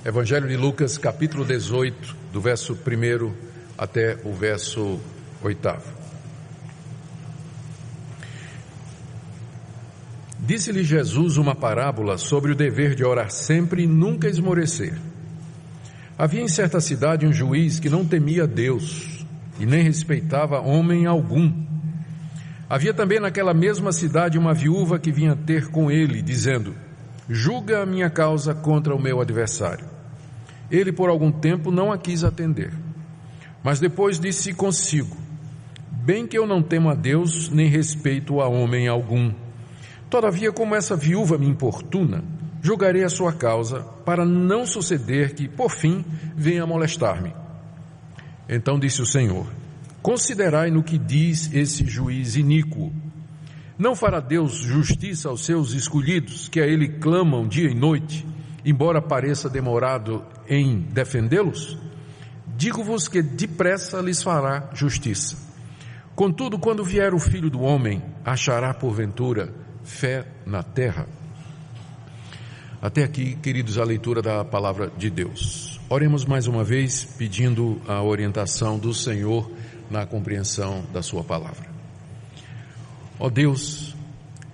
Evangelho de Lucas, capítulo 18, do verso 1 até o verso 8. Disse-lhe Jesus uma parábola sobre o dever de orar sempre e nunca esmorecer. Havia em certa cidade um juiz que não temia Deus e nem respeitava homem algum. Havia também naquela mesma cidade uma viúva que vinha ter com ele, dizendo: julga a minha causa contra o meu adversário. Ele por algum tempo não a quis atender, mas depois disse consigo: bem que eu não temo a Deus, nem respeito a homem algum. Todavia, como essa viúva me importuna, julgarei a sua causa, para não suceder que, por fim, venha molestar-me. Então disse o Senhor: considerai no que diz esse juiz iníquo. Não fará Deus justiça aos seus escolhidos, que a Ele clamam dia e noite, embora pareça demorado em defendê-los? Digo-vos que depressa lhes fará justiça. Contudo, quando vier o Filho do Homem, achará porventura fé na terra? Até aqui, queridos, a leitura da palavra de Deus. Oremos mais uma vez, pedindo a orientação do Senhor na compreensão da sua palavra. Ó Deus,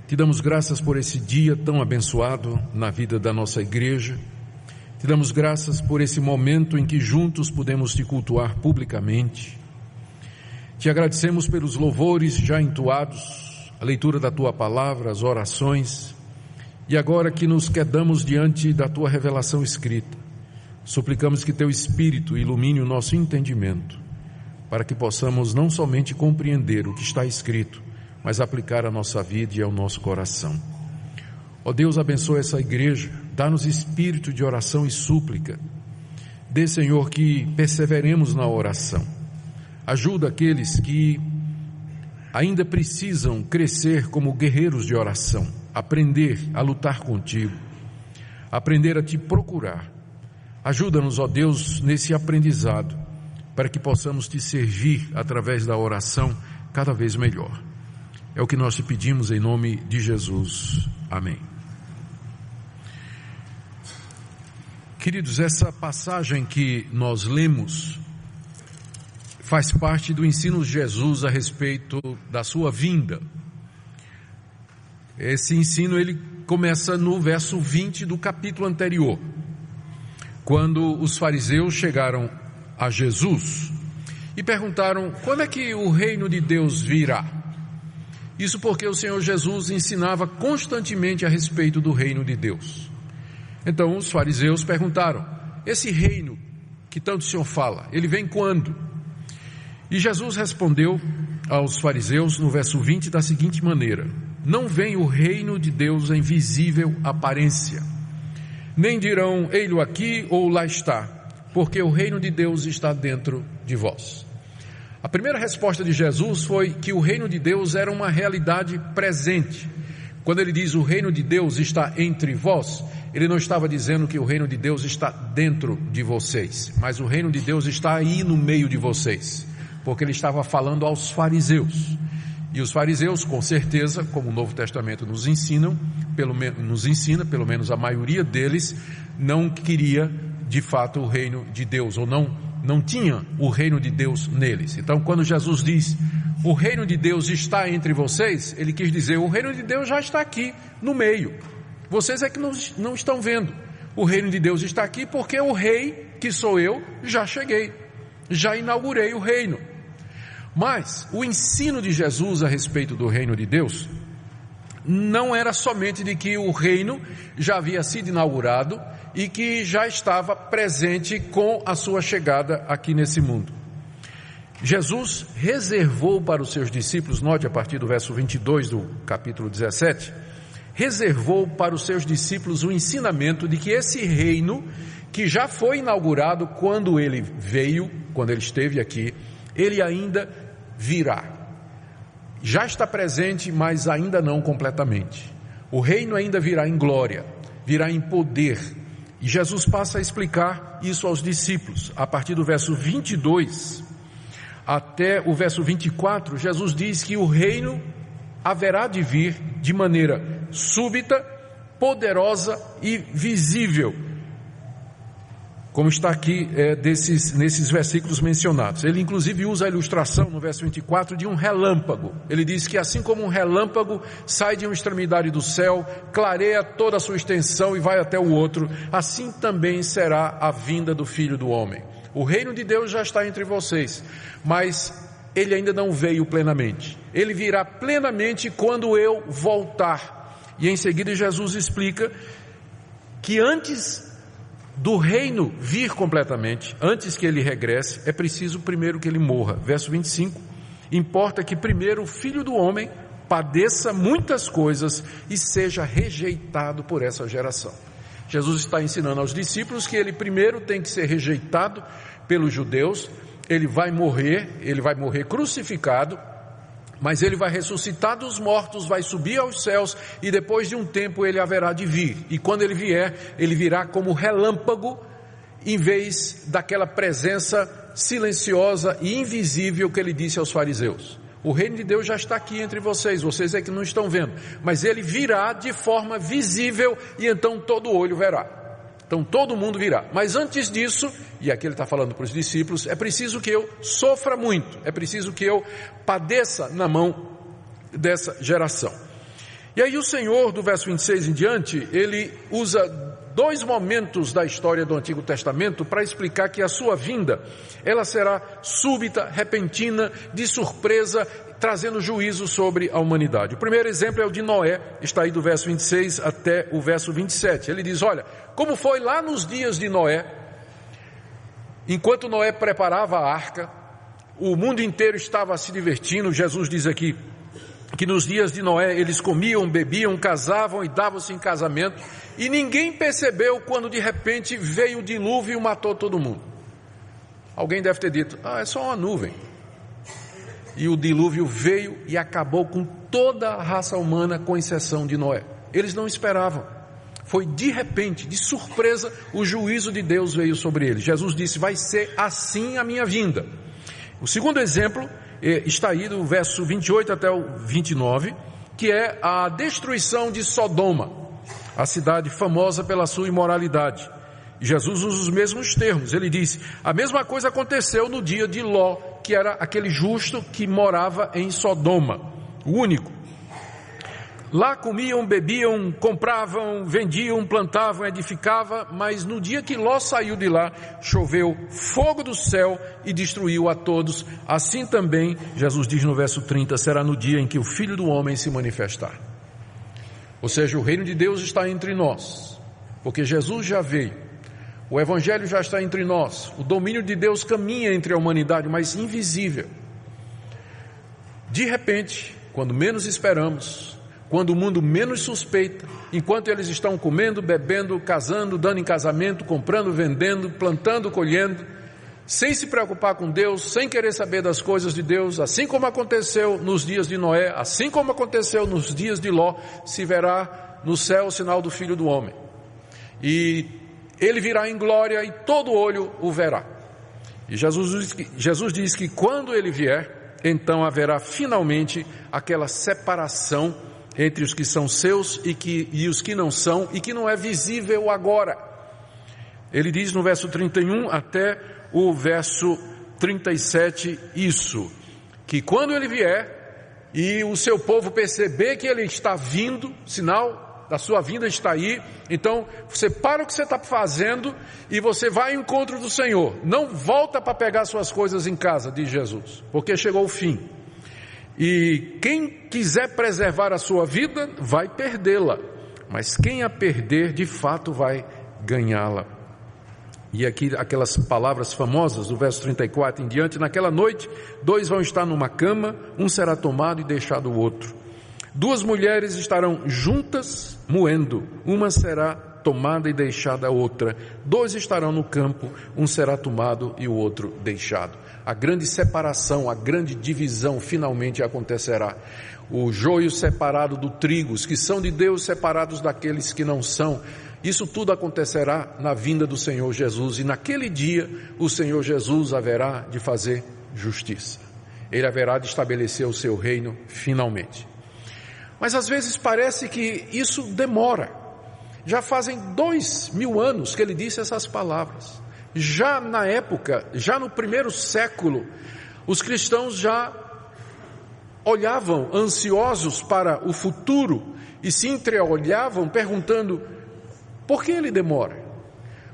te damos graças por esse dia tão abençoado na vida da nossa igreja. Te damos graças por esse momento em que juntos podemos te cultuar publicamente. Te agradecemos pelos louvores já entoados, a leitura da tua palavra, as orações, e agora que nos quedamos diante da tua revelação escrita, suplicamos que teu Espírito ilumine o nosso entendimento, para que possamos não somente compreender o que está escrito, mas aplicar à nossa vida e ao nosso coração. Ó Deus, abençoa essa igreja, dá-nos espírito de oração e súplica. Dê, Senhor, que perseveremos na oração. Ajuda aqueles que ainda precisam crescer como guerreiros de oração, aprender a lutar contigo, aprender a te procurar. Ajuda-nos, ó Deus, nesse aprendizado, para que possamos te servir através da oração cada vez melhor. É o que nós te pedimos em nome de Jesus. Amém. Queridos, essa passagem que nós lemos faz parte do ensino de Jesus a respeito da sua vinda. Esse ensino ele começa no verso 20 do capítulo anterior, quando os fariseus chegaram a Jesus e perguntaram: quando é que o reino de Deus virá? Isso porque o Senhor Jesus ensinava constantemente a respeito do reino de Deus. Então os fariseus perguntaram: esse reino que tanto o Senhor fala, ele vem quando? E Jesus respondeu aos fariseus no verso 20 da seguinte maneira: não vem o reino de Deus em visível aparência, nem dirão ei-lo aqui ou lá está, porque o reino de Deus está dentro de vós. A primeira resposta de Jesus foi que o reino de Deus era uma realidade presente. Quando ele diz o reino de Deus está entre vós, ele não estava dizendo que o reino de Deus está dentro de vocês, mas o reino de Deus está aí no meio de vocês, porque ele estava falando aos fariseus. E os fariseus, com certeza, como o Novo Testamento nos ensina, pelo menos a maioria deles, não queria de fato o reino de Deus, ou não tinha o reino de Deus neles. Então, quando Jesus diz o reino de Deus está entre vocês, ele quis dizer o reino de Deus já está aqui no meio. Vocês é que não estão vendo. O reino de Deus está aqui porque o rei, que sou eu, já cheguei, já inaugurei o reino. Mas o ensino de Jesus a respeito do reino de Deus não era somente de que o reino já havia sido inaugurado e que já estava presente com a sua chegada aqui nesse mundo. Jesus reservou para os seus discípulos, note a partir do verso 22 do capítulo 17, reservou para os seus discípulos o ensinamento de que esse reino, que já foi inaugurado quando ele veio, quando ele esteve aqui, ele ainda virá. Já está presente, mas ainda não completamente. O reino ainda virá em glória, virá em poder. E Jesus passa a explicar isso aos discípulos. A partir do verso 22 até o verso 24, Jesus diz que o reino haverá de vir de maneira súbita, poderosa e visível. como está aqui nesses versículos mencionados. Ele inclusive usa a ilustração no verso 24 de um relâmpago. Ele diz que assim como um relâmpago sai de uma extremidade do céu, clareia toda a sua extensão e vai até o outro, assim também será a vinda do Filho do Homem. O reino de Deus já está entre vocês, mas ele ainda não veio plenamente. Ele virá plenamente quando eu voltar. E em seguida Jesus explica que antes do reino vir completamente, antes que ele regresse, é preciso primeiro que ele morra. Verso 25, importa que primeiro o Filho do Homem padeça muitas coisas e seja rejeitado por essa geração. Jesus está ensinando aos discípulos que ele primeiro tem que ser rejeitado pelos judeus, ele vai morrer crucificado, mas ele vai ressuscitar dos mortos, vai subir aos céus e depois de um tempo ele haverá de vir. E quando ele vier, ele virá como relâmpago, em vez daquela presença silenciosa e invisível que ele disse aos fariseus. O reino de Deus já está aqui entre vocês é que não estão vendo, mas ele virá de forma visível e então todo olho verá. Então todo mundo virá, mas antes disso, e aqui ele está falando para os discípulos, é preciso que eu sofra muito, é preciso que eu padeça na mão dessa geração. E aí o Senhor, do verso 26 em diante, ele usa dois momentos da história do Antigo Testamento para explicar que a sua vinda, ela será súbita, repentina, de surpresa, trazendo juízo sobre a humanidade. O primeiro exemplo é o de Noé, está aí do verso 26 até o verso 27. Ele diz, olha, como foi lá nos dias de Noé, enquanto Noé preparava a arca, o mundo inteiro estava se divertindo. Jesus diz aqui que nos dias de Noé eles comiam, bebiam, casavam e davam-se em casamento, e ninguém percebeu quando de repente veio o dilúvio e matou todo mundo. Alguém deve ter dito, é só uma nuvem. E o dilúvio veio e acabou com toda a raça humana, com exceção de Noé. Eles não esperavam. Foi de repente, de surpresa, o juízo de Deus veio sobre eles. Jesus disse, vai ser assim a minha vinda. O segundo exemplo está aí do verso 28 até o 29, que é a destruição de Sodoma, a cidade famosa pela sua imoralidade. Jesus usa os mesmos termos. Ele diz, a mesma coisa aconteceu no dia de Ló, que era aquele justo que morava em Sodoma, o único. Lá comiam, bebiam, compravam, vendiam, plantavam, edificavam, mas no dia que Ló saiu de lá, choveu fogo do céu e destruiu a todos. Assim também, Jesus diz no verso 30, será no dia em que o Filho do Homem se manifestar. Ou seja, o reino de Deus está entre nós, porque Jesus já veio. O Evangelho já está entre nós. O domínio de Deus caminha entre a humanidade, mas invisível. De repente, quando menos esperamos, quando o mundo menos suspeita, enquanto eles estão comendo, bebendo, casando, dando em casamento, comprando, vendendo, plantando, colhendo, sem se preocupar com Deus, sem querer saber das coisas de Deus, assim como aconteceu nos dias de Noé, assim como aconteceu nos dias de Ló, se verá no céu o sinal do Filho do Homem. E ele virá em glória e todo olho o verá. E Jesus diz que quando ele vier, então haverá finalmente aquela separação entre os que são seus e os que não são, e que não é visível agora. Ele diz no verso 31 até o verso 37 isso, que quando ele vier e o seu povo perceber que ele está vindo, sinal da sua vinda está aí, então você para o que você está fazendo e você vai ao encontro do Senhor. Não volta para pegar suas coisas em casa, diz Jesus, porque chegou o fim. E quem quiser preservar a sua vida vai perdê-la, mas quem a perder de fato vai ganhá-la. E aqui aquelas palavras famosas do verso 34 em diante, naquela noite 2 vão estar numa cama, um será tomado e deixado o outro. 2 mulheres estarão juntas moendo, uma será tomada e deixada a outra. 2 estarão no campo, um será tomado e o outro deixado. A grande separação, a grande divisão finalmente acontecerá. O joio separado do trigo, os que são de Deus separados daqueles que não são. Isso tudo acontecerá na vinda do Senhor Jesus, e naquele dia o Senhor Jesus haverá de fazer justiça. Ele haverá de estabelecer o seu reino finalmente. Mas às vezes parece que isso demora. Já fazem 2000 anos que ele disse essas palavras. Já na época, já no primeiro século, os cristãos já olhavam ansiosos para o futuro e se entreolhavam perguntando: por que ele demora?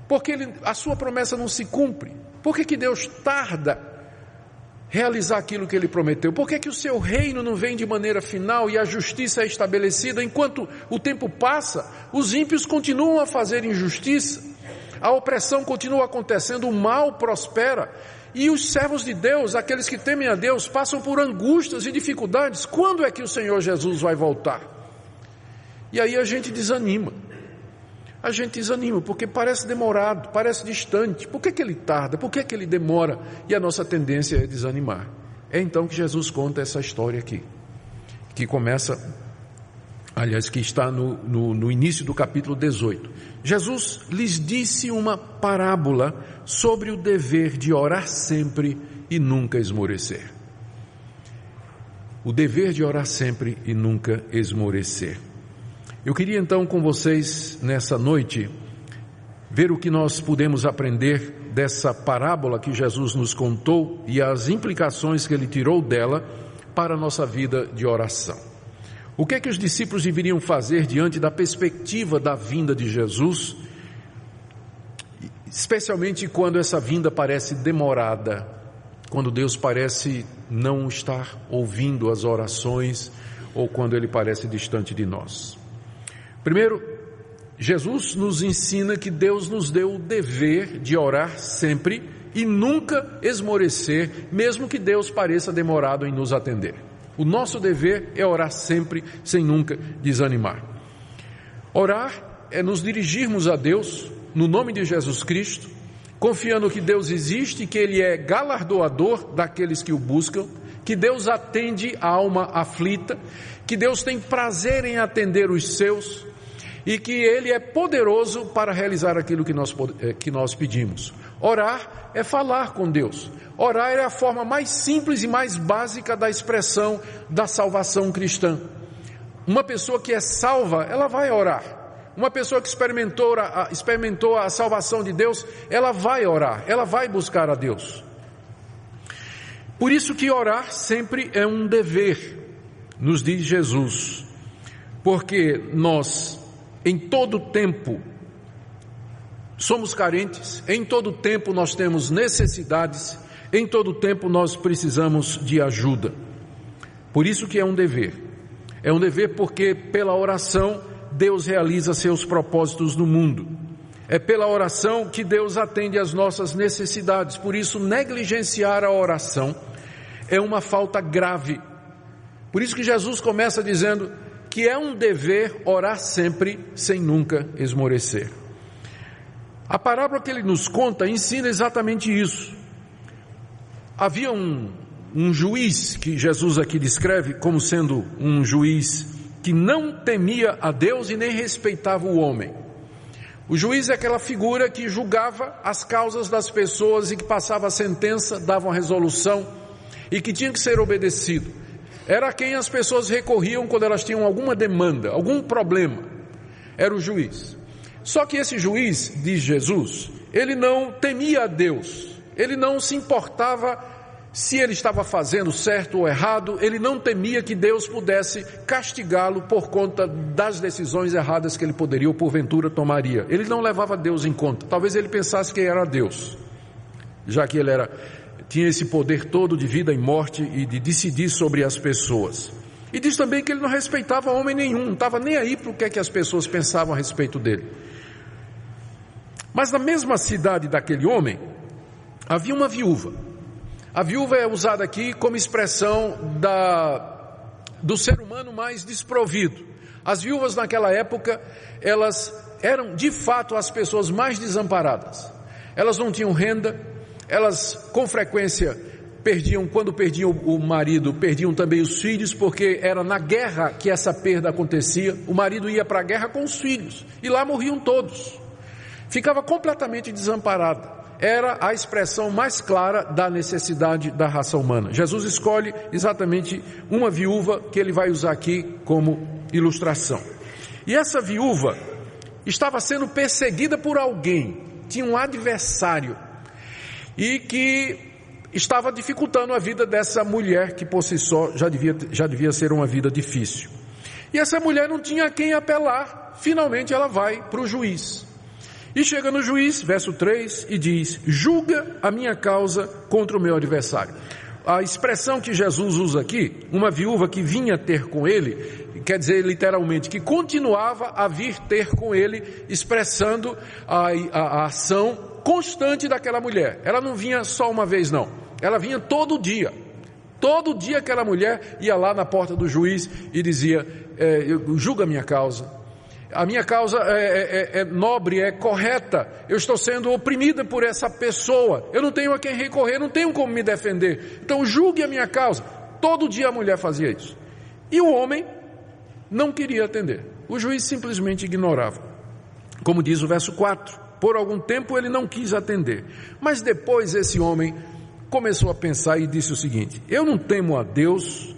Por que a sua promessa não se cumpre? Por que Deus tarda realizar aquilo que ele prometeu? Por que o seu reino não vem de maneira final e a justiça é estabelecida? Enquanto o tempo passa, os ímpios continuam a fazer injustiça, a opressão continua acontecendo, o mal prospera, e os servos de Deus, aqueles que temem a Deus, passam por angústias e dificuldades. Quando é que o Senhor Jesus vai voltar? E aí a gente desanima. A gente desanima porque parece demorado, parece distante. Por que ele tarda? Por que ele demora? E a nossa tendência é desanimar. É então que Jesus conta essa história aqui, que começa, aliás, que está no início do capítulo 18. Jesus lhes disse uma parábola sobre o dever de orar sempre e nunca esmorecer. O dever de orar sempre e nunca esmorecer. Eu queria então com vocês nessa noite ver o que nós podemos aprender dessa parábola que Jesus nos contou e as implicações que ele tirou dela para a nossa vida de oração. O que é que os discípulos deveriam fazer diante da perspectiva da vinda de Jesus, especialmente quando essa vinda parece demorada, quando Deus parece não estar ouvindo as orações ou quando ele parece distante de nós? Primeiro, Jesus nos ensina que Deus nos deu o dever de orar sempre e nunca esmorecer, mesmo que Deus pareça demorado em nos atender. O nosso dever é orar sempre, sem nunca desanimar. Orar é nos dirigirmos a Deus, no nome de Jesus Cristo, confiando que Deus existe, que Ele é galardoador daqueles que o buscam, que Deus atende a alma aflita, que Deus tem prazer em atender os seus, e que Ele é poderoso para realizar aquilo que nós pedimos. Orar é falar com Deus. Orar é a forma mais simples e mais básica da expressão da salvação cristã. Uma pessoa que é salva, ela vai orar. Uma pessoa que experimentou a salvação de Deus, ela vai orar, ela vai buscar a Deus. Por isso que orar sempre é um dever, nos diz Jesus, porque nós, em todo tempo, somos carentes, em todo tempo nós temos necessidades, em todo tempo nós precisamos de ajuda. Por isso que é um dever. É um dever porque pela oração Deus realiza seus propósitos no mundo. É pela oração que Deus atende às nossas necessidades. Por isso, negligenciar a oração é uma falta grave. Por isso que Jesus começa dizendo que é um dever orar sempre, sem nunca esmorecer. A parábola que ele nos conta ensina exatamente isso. Havia um juiz, que Jesus aqui descreve como sendo um juiz que não temia a Deus e nem respeitava o homem. O juiz é aquela figura que julgava as causas das pessoas e que passava a sentença, dava uma resolução e que tinha que ser obedecido. Era a quem as pessoas recorriam quando elas tinham alguma demanda, algum problema. Era o juiz. Só que esse juiz, diz Jesus, ele não temia a Deus. Ele não se importava se ele estava fazendo certo ou errado. Ele não temia que Deus pudesse castigá-lo por conta das decisões erradas que ele poderia ou porventura tomaria. Ele não levava Deus em conta. Talvez ele pensasse que era Deus, já que ele tinha esse poder todo de vida e morte e de decidir sobre as pessoas. E diz também que ele não respeitava homem nenhum, não estava nem aí para o que é que as pessoas pensavam a respeito dele. Mas na mesma cidade daquele homem, havia uma viúva. A viúva é usada aqui como expressão do ser humano mais desprovido. As viúvas naquela época, elas eram de fato as pessoas mais desamparadas. Elas não tinham renda, elas com frequência quando perdiam o marido, perdiam também os filhos, porque era na guerra que essa perda acontecia. O marido ia para a guerra com os filhos e lá morriam todos. Ficava completamente desamparada. Era a expressão mais clara da necessidade da raça humana. Jesus escolhe exatamente uma viúva que ele vai usar aqui como ilustração. E essa viúva estava sendo perseguida por alguém, tinha um adversário e que estava dificultando a vida dessa mulher, que por si só já devia ser uma vida difícil. E essa mulher não tinha a quem apelar. Finalmente ela vai para o juiz. E chega no juiz, verso 3, e diz: julga a minha causa contra o meu adversário. A expressão que Jesus usa aqui, uma viúva que vinha ter com ele, quer dizer literalmente que continuava a vir ter com ele, expressando a ação constante daquela mulher. Ela não vinha só uma vez não, ela vinha todo dia. Todo dia aquela mulher ia lá na porta do juiz e dizia: julga a minha causa. A minha causa é nobre, é correta. Eu estou sendo oprimida por essa pessoa. Eu não tenho a quem recorrer, não tenho como me defender. Então julgue a minha causa. Todo dia a mulher fazia isso. E o homem não queria atender. O juiz simplesmente ignorava. Como diz o verso 4, por algum tempo ele não quis atender. Mas depois esse homem começou a pensar e disse o seguinte: eu não temo a Deus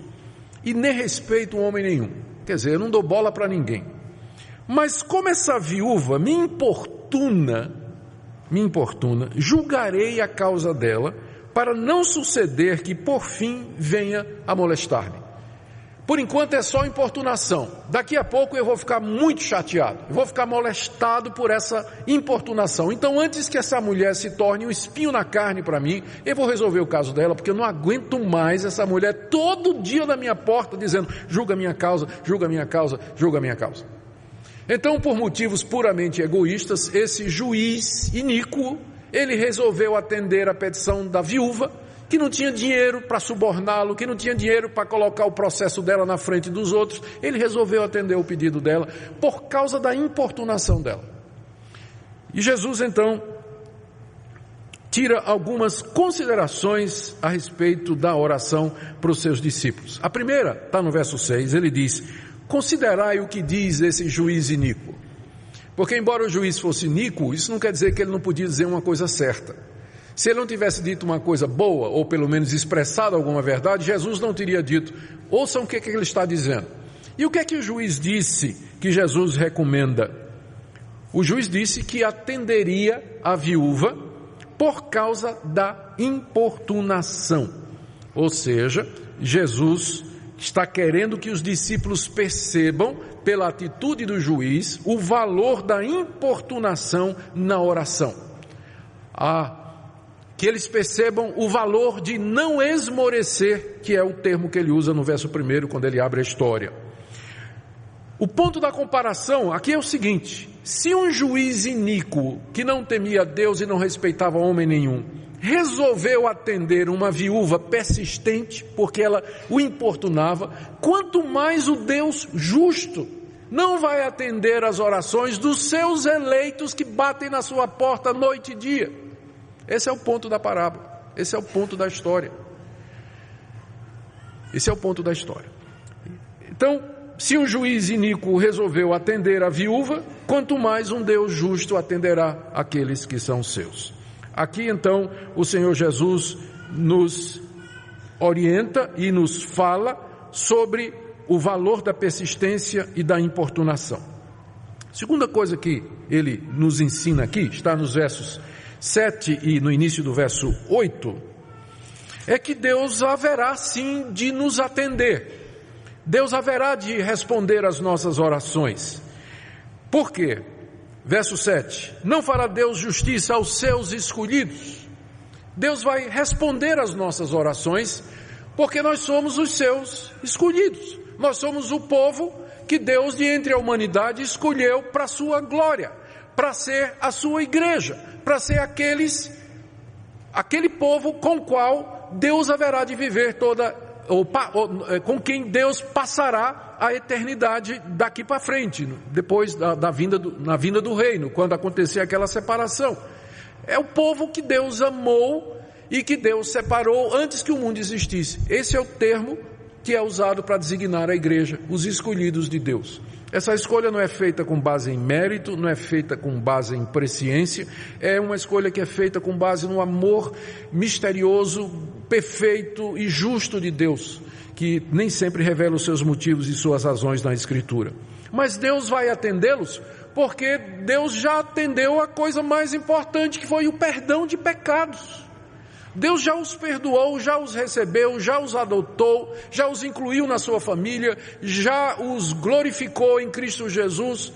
e nem respeito homem nenhum. Quer dizer, eu não dou bola para ninguém. Mas como essa viúva me importuna, julgarei a causa dela, para não suceder que por fim venha a molestar-me. Por enquanto é só importunação. Daqui a pouco eu vou ficar muito chateado, eu vou ficar molestado por essa importunação. Então antes que essa mulher se torne um espinho na carne para mim, eu vou resolver o caso dela, porque eu não aguento mais essa mulher todo dia na minha porta dizendo: julga a minha causa, julga a minha causa, julga a minha causa. Então, por motivos puramente egoístas, esse juiz iníquo, ele resolveu atender a petição da viúva, que não tinha dinheiro para suborná-lo, que não tinha dinheiro para colocar o processo dela na frente dos outros. Ele resolveu atender o pedido dela por causa da importunação dela. E Jesus, então, tira algumas considerações a respeito da oração para os seus discípulos. A primeira está no verso 6, ele diz: considerai o que diz esse juiz iníquo. Porque embora o juiz fosse iníquo, isso não quer dizer que ele não podia dizer uma coisa certa. Se ele não tivesse dito uma coisa boa, ou pelo menos expressado alguma verdade, Jesus não teria dito: ouçam o que ele está dizendo. E o que é que o juiz disse que Jesus recomenda? O juiz disse que atenderia a viúva por causa da importunação. Ou seja, Jesus está querendo que os discípulos percebam, pela atitude do juiz, o valor da importunação na oração. Que eles percebam o valor de não esmorecer, que é o termo que ele usa no verso 1, quando ele abre a história. O ponto da comparação aqui é o seguinte: se um juiz iníquo, que não temia Deus e não respeitava homem nenhum, resolveu atender uma viúva persistente, porque ela o importunava, quanto mais o Deus justo não vai atender as orações dos seus eleitos que batem na sua porta noite e dia. Esse é o ponto da parábola, esse é o ponto da história. Esse é o ponto da história. Então, se um juiz iníquo resolveu atender a viúva, quanto mais um Deus justo atenderá aqueles que são seus. Aqui então o Senhor Jesus nos orienta e nos fala sobre o valor da persistência e da importunação. Segunda coisa que ele nos ensina aqui, está nos versos 7 e no início do verso 8, é que Deus haverá sim de nos atender. Deus haverá de responder às nossas orações. Por quê? Verso 7, não fará Deus justiça aos seus escolhidos? Deus vai responder às nossas orações, porque nós somos os seus escolhidos. Nós somos o povo que Deus, de entre a humanidade, escolheu para a sua glória, para ser a sua igreja, para ser aquele povo com o qual Deus haverá de viver com quem Deus passará a eternidade daqui para frente, depois na vinda do reino, quando acontecer aquela separação. É o povo que Deus amou e que Deus separou antes que o mundo existisse. Esse é o termo que é usado para designar a igreja, os escolhidos de Deus. Essa escolha não é feita com base em mérito, não é feita com base em presciência, é uma escolha que é feita com base no amor misterioso, perfeito e justo de Deus, que nem sempre revela os seus motivos e suas razões na Escritura. Mas Deus vai atendê-los porque Deus já atendeu a coisa mais importante, que foi o perdão de pecados. Deus já os perdoou, já os recebeu, já os adotou, já os incluiu na sua família, já os glorificou em Cristo Jesus.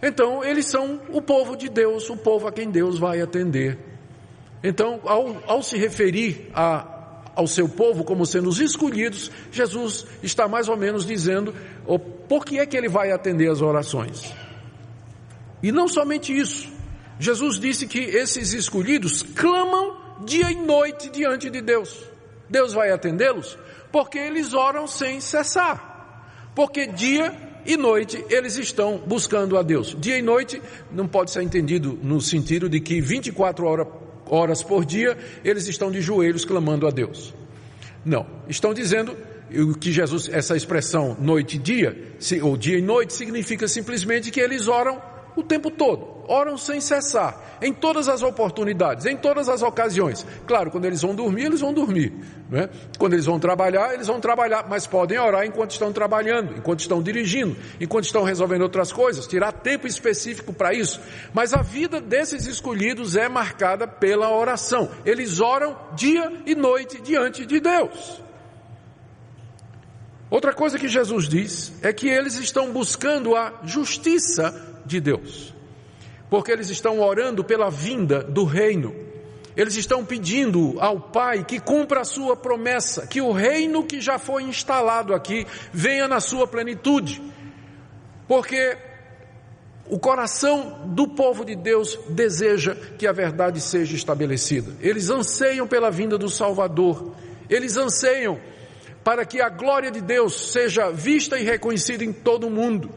Então, eles são o povo de Deus, o povo a quem Deus vai atender. Então, ao se referir ao seu povo como sendo os escolhidos, Jesus está mais ou menos dizendo por que é que ele vai atender as orações. E não somente isso, Jesus disse que esses escolhidos clamam dia e noite diante de Deus. Deus vai atendê-los porque eles oram sem cessar, porque dia e noite eles estão buscando a Deus. Dia e noite não pode ser entendido no sentido de que 24 horas por dia eles estão de joelhos clamando a Deus. Não, estão dizendo que Jesus, essa expressão noite e dia, ou dia e noite, significa simplesmente que eles oram o tempo todo, oram sem cessar, em todas as oportunidades, em todas as ocasiões. Claro, quando eles vão dormir, não é? Quando eles vão trabalhar, mas podem orar enquanto estão trabalhando, enquanto estão dirigindo, enquanto estão resolvendo outras coisas, tirar tempo específico para isso. Mas a vida desses escolhidos é marcada pela oração. Eles oram dia e noite diante de Deus. Outra coisa que Jesus diz é que eles estão buscando a justiça de Deus, porque eles estão orando pela vinda do reino. Eles estão pedindo ao Pai que cumpra a sua promessa, que o reino que já foi instalado aqui venha na sua plenitude, porque o coração do povo de Deus deseja que a verdade seja estabelecida. Eles anseiam pela vinda do Salvador, eles anseiam para que a glória de Deus seja vista e reconhecida em todo o mundo.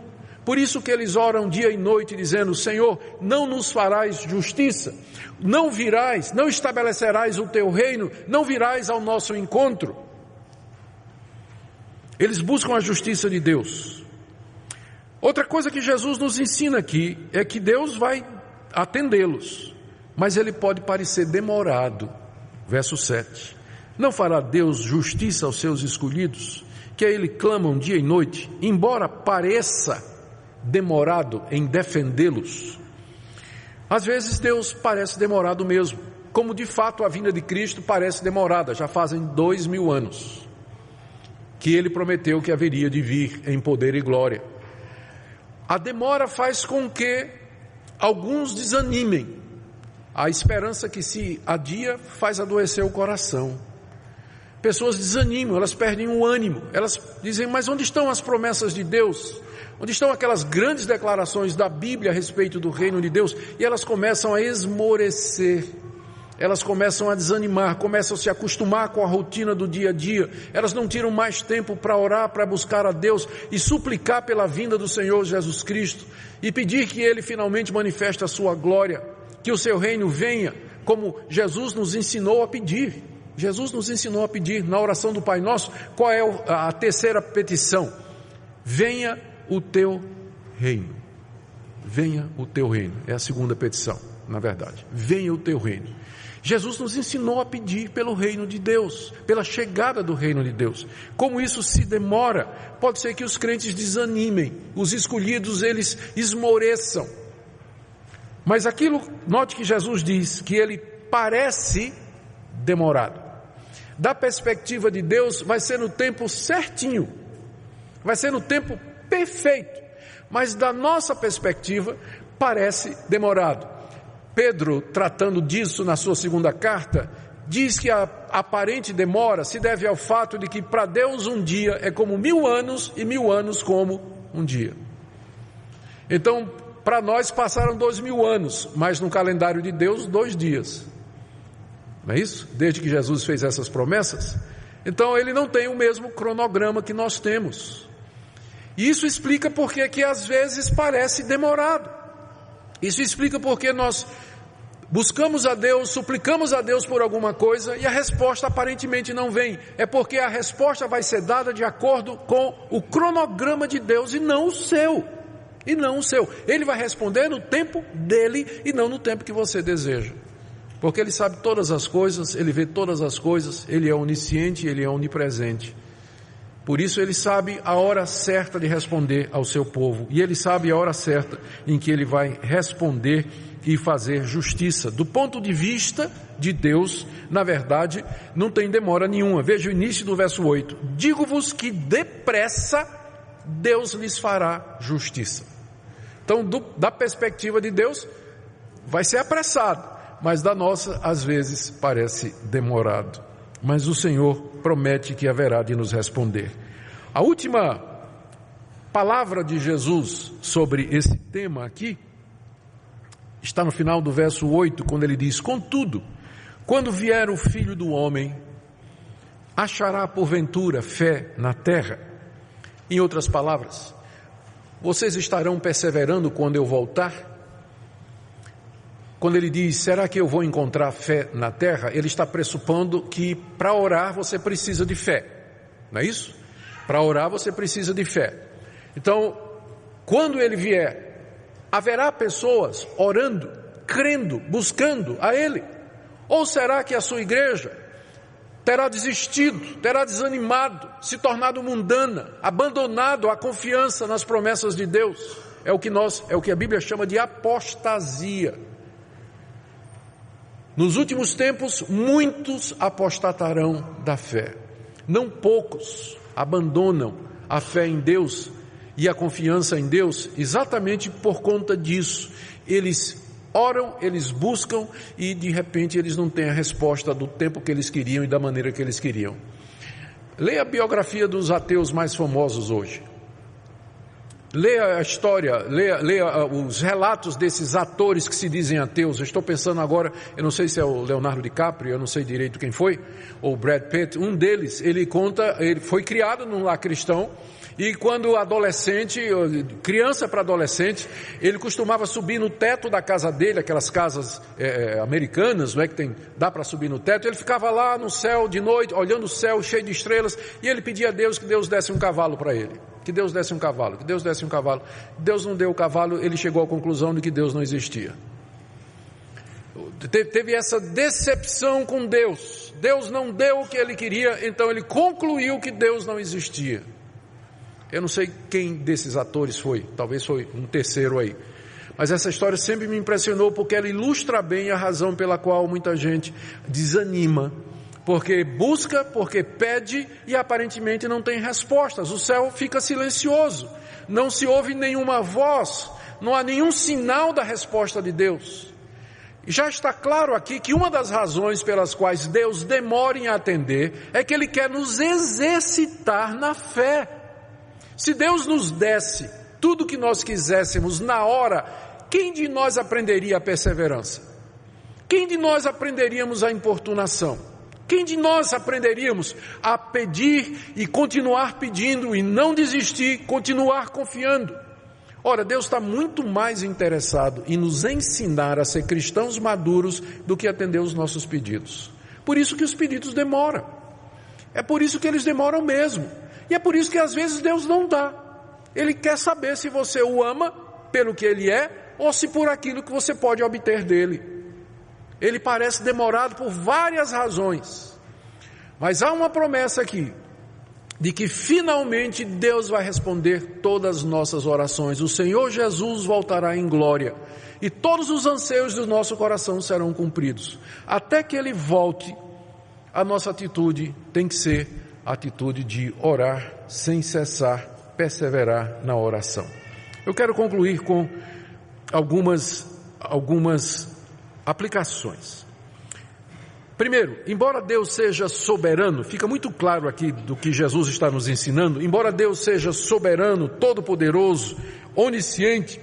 Por isso que eles oram dia e noite dizendo: Senhor, não nos farás justiça, não virás, não estabelecerás o teu reino, não virás ao nosso encontro. Eles buscam a justiça de Deus. Outra coisa que Jesus nos ensina aqui é que Deus vai atendê-los, mas ele pode parecer demorado. Verso 7. Não fará Deus justiça aos seus escolhidos, que a ele clamam dia e noite, embora pareça demorado em defendê-los? Às vezes Deus parece demorado mesmo, como de fato a vinda de Cristo parece demorada. Já fazem 2000 anos que ele prometeu que haveria de vir em poder e glória. A demora faz com que alguns desanimem. A esperança que se adia faz adoecer o coração. Pessoas desanimam, elas perdem o ânimo, elas dizem: mas onde estão as promessas de Deus? Onde estão aquelas grandes declarações da Bíblia a respeito do reino de Deus? E elas começam a esmorecer, elas começam a desanimar, começam a se acostumar com a rotina do dia a dia. Elas não tiram mais tempo para orar, para buscar a Deus e suplicar pela vinda do Senhor Jesus Cristo e pedir que Ele finalmente manifeste a sua glória, que o seu reino venha, como Jesus nos ensinou a pedir. Jesus nos ensinou a pedir na oração do Pai Nosso. Qual é a terceira petição? Venha o teu reino. Venha o teu reino. É a segunda petição, na verdade. Venha o teu reino. Jesus nos ensinou a pedir pelo reino de Deus, pela chegada do reino de Deus. Como isso se demora, pode ser que os crentes desanimem, os escolhidos eles esmoreçam. Mas aquilo, note que Jesus diz que ele parece demorado. Da perspectiva de Deus, vai ser no tempo certinho, vai ser no tempo perfeito, mas da nossa perspectiva, parece demorado. Pedro, tratando disso na sua segunda carta, diz que a aparente demora se deve ao fato de que para Deus um dia é como 1000 anos e 1000 anos como um dia. Então, para nós passaram 2000 anos, mas no calendário de Deus 2 dias. Não é isso? Desde que Jesus fez essas promessas. Então ele não tem o mesmo cronograma que nós temos. E isso explica porque que às vezes parece demorado. Isso explica porque nós buscamos a Deus, suplicamos a Deus por alguma coisa e a resposta aparentemente não vem. É porque a resposta vai ser dada de acordo com o cronograma de Deus e não o seu. E não o seu. Ele vai responder no tempo dele e não no tempo que você deseja. Porque ele sabe todas as coisas, ele vê todas as coisas, ele é onisciente, ele é onipresente. Por isso ele sabe a hora certa de responder ao seu povo, e ele sabe a hora certa em que ele vai responder e fazer justiça. Do ponto de vista de Deus, na verdade, não tem demora nenhuma. Veja o início do verso 8. Digo-vos que depressa Deus lhes fará justiça. Então, da perspectiva de Deus, vai ser apressado, mas da nossa, às vezes, parece demorado. Mas o Senhor promete que haverá de nos responder. A última palavra de Jesus sobre esse tema aqui está no final do verso 8, quando ele diz: contudo, quando vier o Filho do Homem, achará porventura fé na terra? Em outras palavras, vocês estarão perseverando quando eu voltar? Quando ele diz, será que eu vou encontrar fé na terra? Ele está pressupondo que para orar você precisa de fé, não é isso? Para orar você precisa de fé. Então, quando ele vier, haverá pessoas orando, crendo, buscando a ele? Ou será que a sua igreja terá desistido, terá desanimado, se tornado mundana, abandonado a confiança nas promessas de Deus? É o que a Bíblia chama de apostasia. Nos últimos tempos, muitos apostatarão da fé. Não poucos abandonam a fé em Deus e a confiança em Deus exatamente por conta disso. Eles oram, eles buscam e de repente eles não têm a resposta do tempo que eles queriam e da maneira que eles queriam. Leia a biografia dos ateus mais famosos hoje. Leia a história, leia os relatos desses atores que se dizem ateus. Eu estou pensando agora, eu não sei se é o Leonardo DiCaprio, eu não sei direito quem foi, ou Brad Pitt. Um deles, ele conta, ele foi criado num lar cristão, e quando adolescente, criança para adolescente, ele costumava subir no teto da casa dele, aquelas casas americanas, não é, que dá para subir no teto. Ele ficava lá no céu de noite, olhando o céu cheio de estrelas, e ele pedia a Deus que Deus desse um cavalo para ele. Que Deus desse um cavalo, que Deus desse um cavalo. Deus não deu o cavalo, ele chegou à conclusão de que Deus não existia. Teve essa decepção com Deus. Deus não deu o que ele queria, então ele concluiu que Deus não existia. Eu não sei quem desses atores foi, talvez foi um terceiro aí. Mas essa história sempre me impressionou porque ela ilustra bem a razão pela qual muita gente desanima. Porque busca, porque pede e aparentemente não tem respostas. O céu fica silencioso, não se ouve nenhuma voz, não há nenhum sinal da resposta de Deus. E já está claro aqui que uma das razões pelas quais Deus demora em atender é que Ele quer nos exercitar na fé. Se Deus nos desse tudo o que nós quiséssemos na hora, quem de nós aprenderia a perseverança? Quem de nós aprenderíamos a importunação? Quem de nós aprenderíamos a pedir e continuar pedindo e não desistir, continuar confiando? Ora, Deus está muito mais interessado em nos ensinar a ser cristãos maduros do que atender os nossos pedidos. Por isso que os pedidos demoram. É por isso que eles demoram mesmo. E é por isso que às vezes Deus não dá. Ele quer saber se você o ama pelo que Ele é ou se por aquilo que você pode obter dele. Ele parece demorado por várias razões. Mas há uma promessa aqui, de que finalmente Deus vai responder todas as nossas orações. O Senhor Jesus voltará em glória e todos os anseios do nosso coração serão cumpridos. Até que Ele volte, a nossa atitude tem que ser a atitude de orar sem cessar, perseverar na oração. Eu quero concluir com algumas aplicações. Primeiro, embora Deus seja soberano, fica muito claro aqui do que Jesus está nos ensinando, embora Deus seja soberano, todo-poderoso, onisciente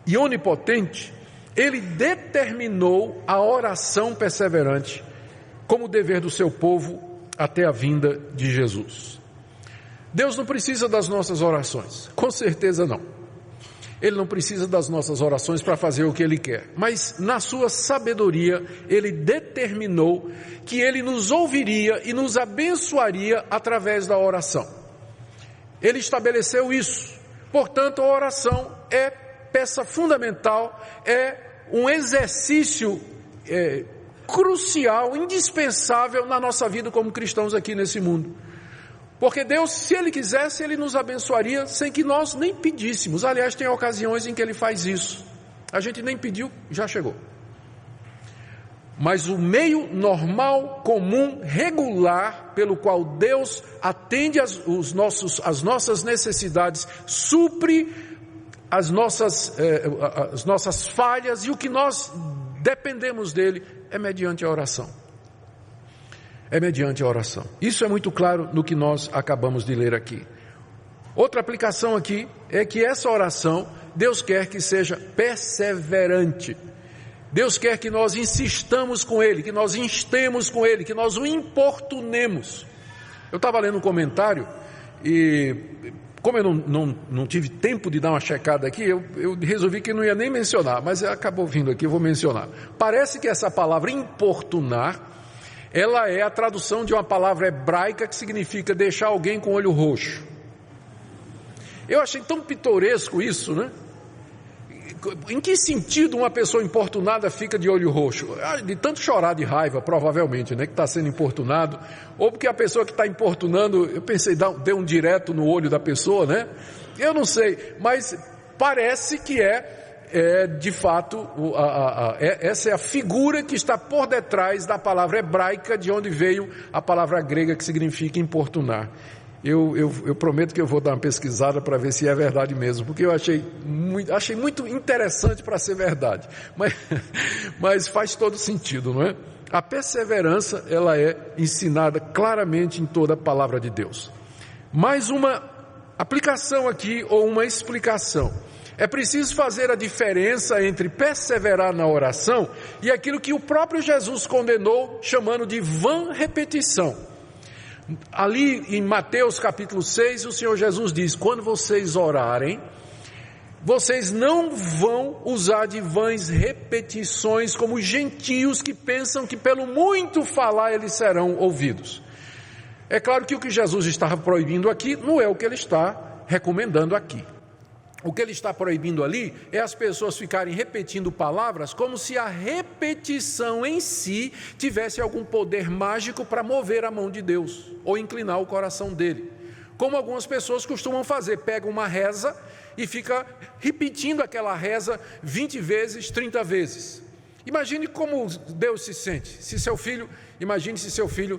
e onipotente, Ele determinou a oração perseverante como dever do seu povo até a vinda de Jesus. Deus não precisa das nossas orações, com certeza não. Ele não precisa das nossas orações para fazer o que Ele quer, mas na sua sabedoria, Ele determinou que Ele nos ouviria e nos abençoaria através da oração. Ele estabeleceu isso, portanto a oração é peça fundamental, é um exercício crucial, indispensável na nossa vida como cristãos aqui nesse mundo. Porque Deus, se Ele quisesse, Ele nos abençoaria sem que nós nem pedíssemos. Aliás, tem ocasiões em que Ele faz isso. A gente nem pediu, já chegou. Mas o meio normal, comum, regular, pelo qual Deus atende as nossas necessidades, supre as nossas falhas, e o que nós dependemos dele é mediante a oração. É mediante a oração. Isso é muito claro no que nós acabamos de ler aqui. Outra aplicação aqui é que essa oração, Deus quer que seja perseverante. Deus quer que nós insistamos com Ele, que nós instemos com Ele, que nós o importunemos. Eu estava lendo um comentário e, como eu não tive tempo de dar uma checada aqui, eu resolvi que não ia nem mencionar, mas acabou vindo aqui, eu vou mencionar. Parece que essa palavra importunar, ela é a tradução de uma palavra hebraica que significa deixar alguém com o olho roxo. Eu achei tão pitoresco isso, né? Em que sentido uma pessoa importunada fica de olho roxo? De tanto chorar de raiva, provavelmente, né, que está sendo importunado, ou porque a pessoa que está importunando, eu pensei, deu um direto no olho da pessoa, né? Eu não sei, mas parece que de fato, essa é a figura que está por detrás da palavra hebraica, de onde veio a palavra grega que significa importunar. Eu prometo que eu vou dar uma pesquisada para ver se é verdade mesmo, porque eu achei muito interessante para ser verdade, mas faz todo sentido, não é? A perseverança, ela é ensinada claramente em toda a palavra de Deus. Mais uma aplicação aqui, ou uma explicação. É preciso fazer a diferença entre perseverar na oração e aquilo que o próprio Jesus condenou, chamando de vã repetição. Ali em Mateus capítulo 6, o Senhor Jesus diz: quando vocês orarem, vocês não vão usar de vãs repetições como gentios que pensam que pelo muito falar eles serão ouvidos. É claro que o que Jesus estava proibindo aqui não é o que ele está recomendando aqui. O que ele está proibindo ali é as pessoas ficarem repetindo palavras como se a repetição em si tivesse algum poder mágico para mover a mão de Deus ou inclinar o coração dele. Como algumas pessoas costumam fazer, pegam uma reza e fica repetindo aquela reza 20 vezes, 30 vezes. Imagine como Deus se sente. Imagine se seu filho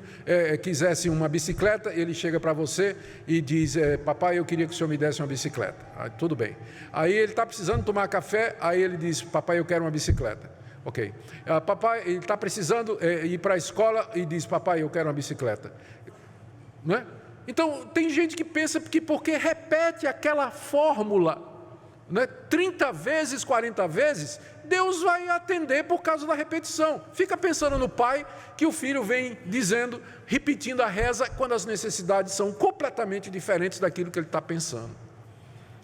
quisesse uma bicicleta, ele chega para você e diz: papai, eu queria que o senhor me desse uma bicicleta. Tudo bem. Aí ele está precisando tomar café, aí ele diz: papai, eu quero uma bicicleta. Ok. Papai, ele está precisando ir para a escola e diz: papai, eu quero uma bicicleta. Não é? Então, tem gente que pensa que porque repete aquela fórmula, né, 30 vezes, 40 vezes, Deus vai atender por causa da repetição. Fica pensando no pai que o filho vem dizendo, repetindo a reza, quando as necessidades são completamente diferentes daquilo que ele está pensando,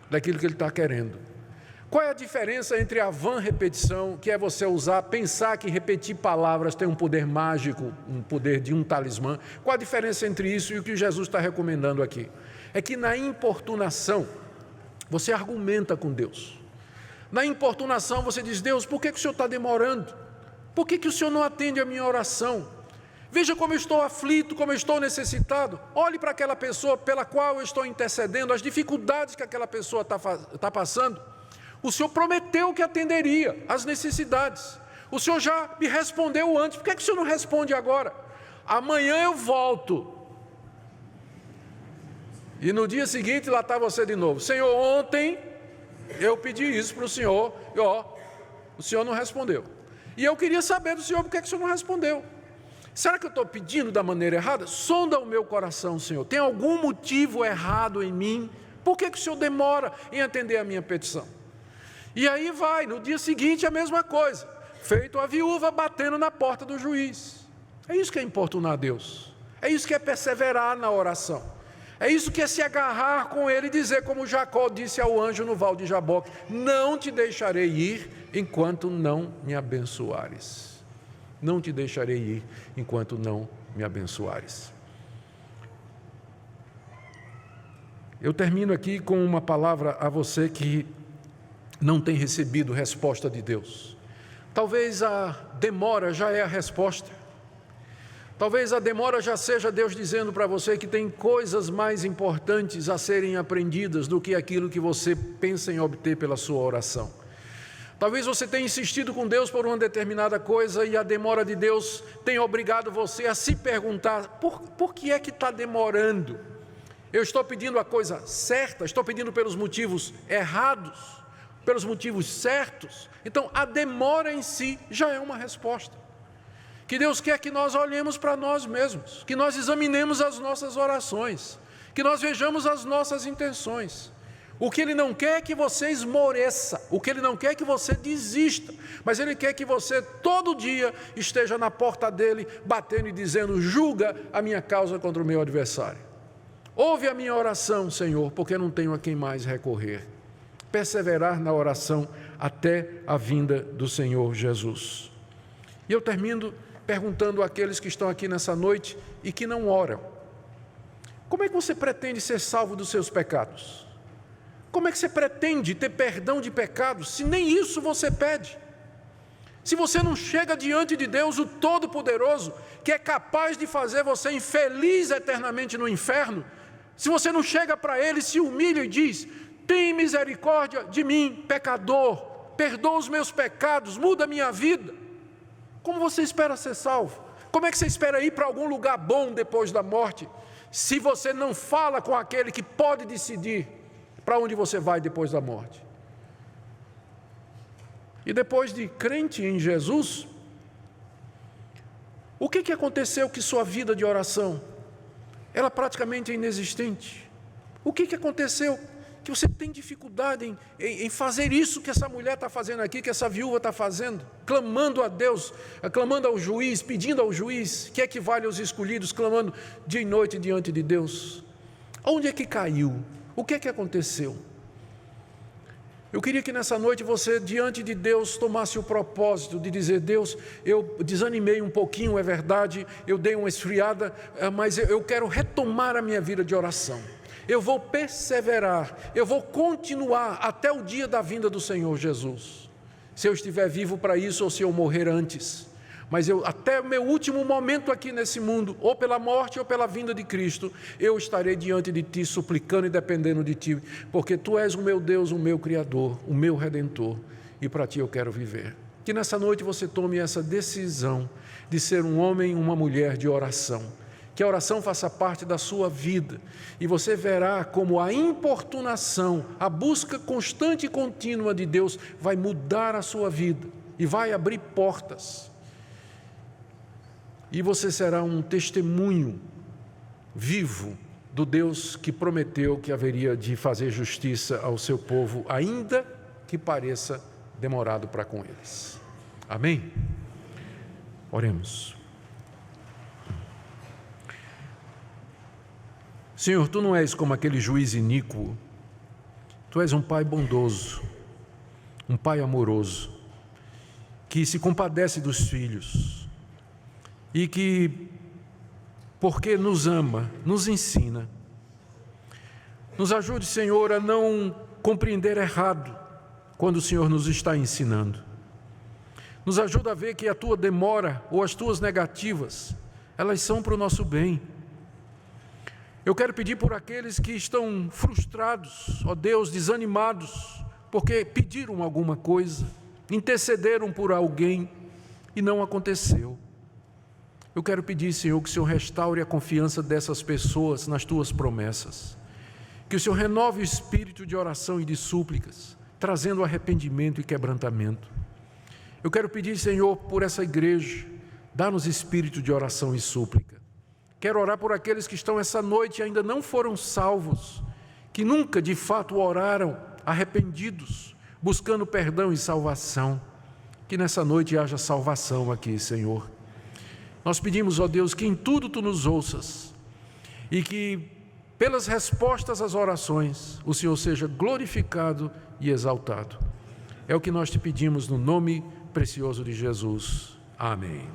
daquilo que ele está querendo. Qual é a diferença entre a vã repetição, que é você pensar que repetir palavras tem um poder mágico, um poder de um talismã? Qual a diferença entre isso e o que Jesus está recomendando aqui? É que na importunação, você argumenta com Deus. Na importunação você diz: Deus, por que o Senhor está demorando? Por que o Senhor não atende a minha oração? Veja como eu estou aflito, como eu estou necessitado. Olhe para aquela pessoa pela qual eu estou intercedendo, as dificuldades que aquela pessoa está passando. O Senhor prometeu que atenderia às necessidades. O Senhor já me respondeu antes, por que o Senhor não responde agora? Amanhã eu volto. E no dia seguinte lá está você de novo: Senhor, ontem eu pedi isso para o Senhor, e o Senhor não respondeu. E eu queria saber do Senhor, por que o Senhor não respondeu? Será que eu estou pedindo da maneira errada? Sonda o meu coração, Senhor. Tem algum motivo errado em mim? Por que o Senhor demora em atender a minha petição? E aí vai, no dia seguinte a mesma coisa. Feito a viúva batendo na porta do juiz. É isso que é importunar a Deus. É isso que é perseverar na oração. É isso que é se agarrar com ele e dizer como Jacó disse ao anjo no val de Jaboque: não te deixarei ir enquanto não me abençoares. Não te deixarei ir enquanto não me abençoares. Eu termino aqui com uma palavra a você que não tem recebido resposta de Deus. Talvez a demora já é a resposta. Talvez a demora já seja Deus dizendo para você que tem coisas mais importantes a serem aprendidas do que aquilo que você pensa em obter pela sua oração. Talvez você tenha insistido com Deus por uma determinada coisa e a demora de Deus tenha obrigado você a se perguntar: por que é que está demorando? Eu estou pedindo a coisa certa? Estou pedindo pelos motivos errados? Pelos motivos certos? Então a demora em si já é uma resposta. Que Deus quer que nós olhemos para nós mesmos, que nós examinemos as nossas orações, que nós vejamos as nossas intenções. O que Ele não quer é que você esmoreça, o que Ele não quer é que você desista, mas Ele quer que você todo dia esteja na porta dEle, batendo e dizendo: julga a minha causa contra o meu adversário. Ouve a minha oração, Senhor, porque não tenho a quem mais recorrer. Perseverar na oração até a vinda do Senhor Jesus. E eu termino perguntando àqueles que estão aqui nessa noite e que não oram: como é que você pretende ser salvo dos seus pecados? Como é que você pretende ter perdão de pecados se nem isso você pede? Se você não chega diante de Deus, o Todo-Poderoso, que é capaz de fazer você infeliz eternamente no inferno, se você não chega para Ele, se humilha e diz: tem misericórdia de mim, pecador, perdoa os meus pecados, muda a minha vida, como você espera ser salvo? Como é que você espera ir para algum lugar bom depois da morte, se você não fala com aquele que pode decidir para onde você vai depois da morte? E depois de crente em Jesus, o que aconteceu que sua vida de oração, ela praticamente é inexistente? O que aconteceu que você tem dificuldade em fazer isso que essa mulher está fazendo aqui, que essa viúva está fazendo, clamando a Deus, clamando ao juiz, pedindo ao juiz, que equivale aos escolhidos, clamando dia e noite diante de Deus? Onde é que caiu? O que aconteceu? Eu queria que nessa noite você, diante de Deus, tomasse o propósito de dizer: Deus, eu desanimei um pouquinho, é verdade, eu dei uma esfriada, mas eu quero retomar a minha vida de oração. Eu vou perseverar, eu vou continuar até o dia da vinda do Senhor Jesus. Se eu estiver vivo para isso ou se eu morrer antes. Mas até o meu último momento aqui nesse mundo, ou pela morte ou pela vinda de Cristo, eu estarei diante de Ti, suplicando e dependendo de Ti, porque Tu és o meu Deus, o meu Criador, o meu Redentor, e para Ti eu quero viver. Que nessa noite você tome essa decisão de ser um homem e uma mulher de oração. Que a oração faça parte da sua vida, e você verá como a importunação, a busca constante e contínua de Deus vai mudar a sua vida e vai abrir portas. E você será um testemunho vivo do Deus que prometeu que haveria de fazer justiça ao seu povo, ainda que pareça demorado para com eles. Amém? Oremos. Senhor, Tu não és como aquele juiz iníquo. Tu és um Pai bondoso, um Pai amoroso, que se compadece dos filhos e que, porque nos ama, nos ensina. Nos ajude, Senhor, a não compreender errado quando o Senhor nos está ensinando. Nos ajuda a ver que a Tua demora ou as Tuas negativas, elas são para o nosso bem. Eu quero pedir por aqueles que estão frustrados, ó Deus, desanimados, porque pediram alguma coisa, intercederam por alguém e não aconteceu. Eu quero pedir, Senhor, que o Senhor restaure a confiança dessas pessoas nas Tuas promessas. Que o Senhor renove o espírito de oração e de súplicas, trazendo arrependimento e quebrantamento. Eu quero pedir, Senhor, por essa igreja, dá-nos espírito de oração e súplica. Quero orar por aqueles que estão essa noite e ainda não foram salvos, que nunca de fato oraram arrependidos, buscando perdão e salvação. Que nessa noite haja salvação aqui, Senhor. Nós pedimos, ó Deus, que em tudo Tu nos ouças e que pelas respostas às orações o Senhor seja glorificado e exaltado. É o que nós Te pedimos no nome precioso de Jesus. Amém.